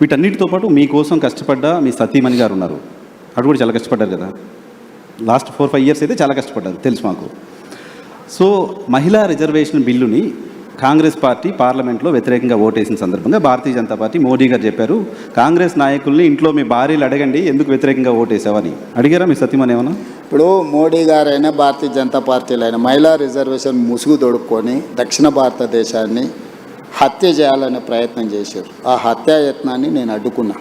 వీటన్నిటితో పాటు మీకోసం కష్టపడ్డ మీ సతీమణి గారు ఉన్నారు, అటు కూడా చాలా కష్టపడ్డారు కదా. లాస్ట్ 4-5 ఇయర్స్ అయితే చాలా కష్టపడ్డారు తెలుసు మాకు. సో మహిళా రిజర్వేషన్ బిల్లుని కాంగ్రెస్ పార్టీ పార్లమెంట్లో వ్యతిరేకంగా ఓటేసిన సందర్భంగా భారతీయ జనతా పార్టీ మోడీ గారు చెప్పారు, కాంగ్రెస్ నాయకుల్ని ఇంట్లో మీ భార్యలు అడగండి ఎందుకు వ్యతిరేకంగా ఓటేసావని. అడిగారా మీ సతీమణి ఏమన్నా? ఇప్పుడు మోడీ గారైనా భారతీయ జనతా పార్టీలో అయినా మహిళా రిజర్వేషన్ ముసుగు తొడుక్కొని దక్షిణ భారతదేశాన్ని హత్య చేయాలనే ప్రయత్నం చేశారు. ఆ హత్యాయత్నాన్ని నేను అడ్డుకున్నా.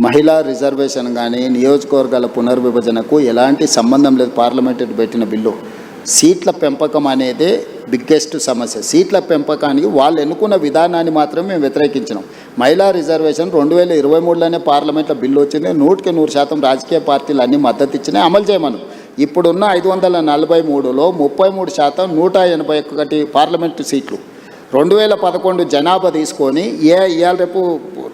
మహిళా రిజర్వేషన్ కానీ నియోజకవర్గాల పునర్విభజనకు ఎలాంటి సంబంధం లేదు. పార్లమెంట్ పెట్టిన బిల్లు సీట్ల పెంపకం అనేదే బిగ్గెస్ట్ సమస్య. సీట్ల పెంపకానికి వాళ్ళు ఎన్నుకున్న విధానాన్ని మాత్రమే మేము వ్యతిరేకించినాం. మహిళా రిజర్వేషన్ 2023లోనే పార్లమెంట్లో బిల్లు వచ్చింది. 100% రాజకీయ పార్టీలు అన్నీ మద్దతు ఇచ్చినాయి, అమలు చేయమను. ఇప్పుడున్న 543లో 33%, 181 పార్లమెంటు సీట్లు. 2011 జనాభా తీసుకొని ఇవాళ రేపు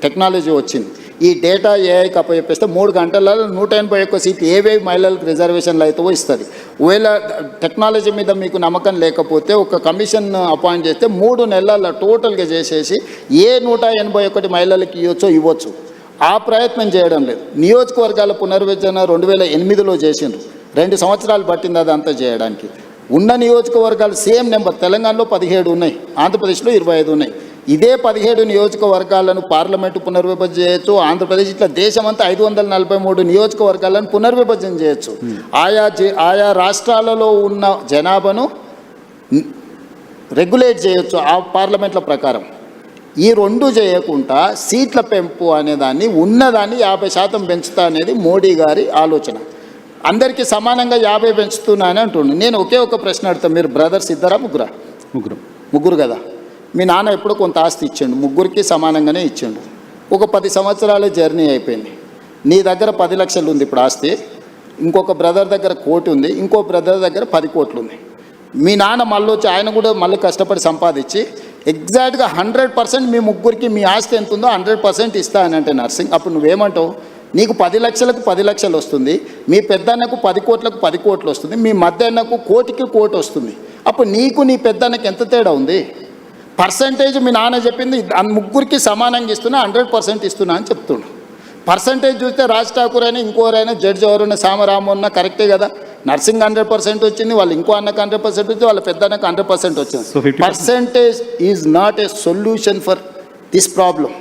టెక్నాలజీ వచ్చింది, ఈ డేటా ఏఐకి అప్పచెప్పేస్తే 3 గంటలలో 181 సీట్లు ఏవేవి మహిళలకు రిజర్వేషన్లు అవుతావో ఇస్తుంది. ఒకవేళ టెక్నాలజీ మీద మీకు నమ్మకం లేకపోతే ఒక కమిషన్ అపాయింట్ చేస్తే 3 నెలల టోటల్గా చేసేసి 181 మహిళలకు ఇవ్వచ్చు. ఆ ప్రయత్నం చేయడం లేదు. నియోజకవర్గాల పునర్విభజన 2008లో చేసిండ్రు, 2 సంవత్సరాలు పట్టింది అదంతా చేయడానికి. ఉన్న నియోజకవర్గాలు సేమ్ నెంబర్, తెలంగాణలో 17 ఉన్నాయి, ఆంధ్రప్రదేశ్లో 25 ఉన్నాయి. ఇదే 17 నియోజకవర్గాలను పార్లమెంటు పునర్విభజన చేయొచ్చు. ఆంధ్రప్రదేశ్ ఇట్లా దేశమంతా 543 నియోజకవర్గాలను పునర్విభజన చేయొచ్చు. ఆయా రాష్ట్రాలలో ఉన్న జనాభాను రెగ్యులేట్ చేయొచ్చు ఆ పార్లమెంట్ల ప్రకారం. ఈ 2 చేయకుండా సీట్ల పెంపు అనేదాన్ని ఉన్నదాన్ని 50% పెంచుతా అనేది మోడీ గారి ఆలోచన. అందరికీ సమానంగా 50 పెంచుతున్నా అని అంటుండు. నేను ఒకే ఒక ప్రశ్న అడుగుతాను, మీరు బ్రదర్స్ ఇద్దరా ముగ్గురా? ముగ్గురు కదా. మీ నాన్న ఎప్పుడో కొంత ఆస్తి ఇచ్చిండు, ముగ్గురికి సమానంగానే ఇచ్చిండు. ఒక 10 సంవత్సరాల జర్నీ అయిపోయింది. నీ దగ్గర 10 లక్షలు ఉంది ఇప్పుడు ఆస్తి, ఇంకొక బ్రదర్ దగ్గర 1 కోటి ఉంది, ఇంకో బ్రదర్ దగ్గర 10 కోట్లు ఉంది. మీ నాన్న మళ్ళీ వచ్చి ఆయన కూడా మళ్ళీ కష్టపడి సంపాదించి ఎగ్జాక్ట్గా 100% మీ ముగ్గురికి మీ ఆస్తి ఎంత ఉందో 100% ఇస్తా అని అంటే నర్సింగ్, అప్పుడు నువ్వేమంటావు? నీకు 10 లక్షలకు 10 లక్షలు వస్తుంది, మీ పెద్దన్నకు 10 కోట్లకు 10 కోట్లు వస్తుంది, మీ మధ్యన్నకు 1 కోటికి 1 కోటి వస్తుంది. అప్పుడు నీకు నీ పెద్దన్నకి ఎంత తేడా ఉంది? పర్సంటేజ్ మీ నాన్న చెప్పింది ముగ్గురికి సమానంగా ఇస్తున్నా, 100% ఇస్తున్నా అని చెప్తుండు. పర్సంటేజ్ చూస్తే రాజ్ ఠాకూర్ అయినా ఇంకోరైనా జడ్జి ఎవరైనా సామరామన్న కరెక్టే కదా. నర్సింగ్ 100% వచ్చింది, వాళ్ళు ఇంకో అన్నకు 100% వచ్చింది, వాళ్ళ పెద్ద అన్నకు 100% వచ్చింది. Percentage is not a solution for this problem.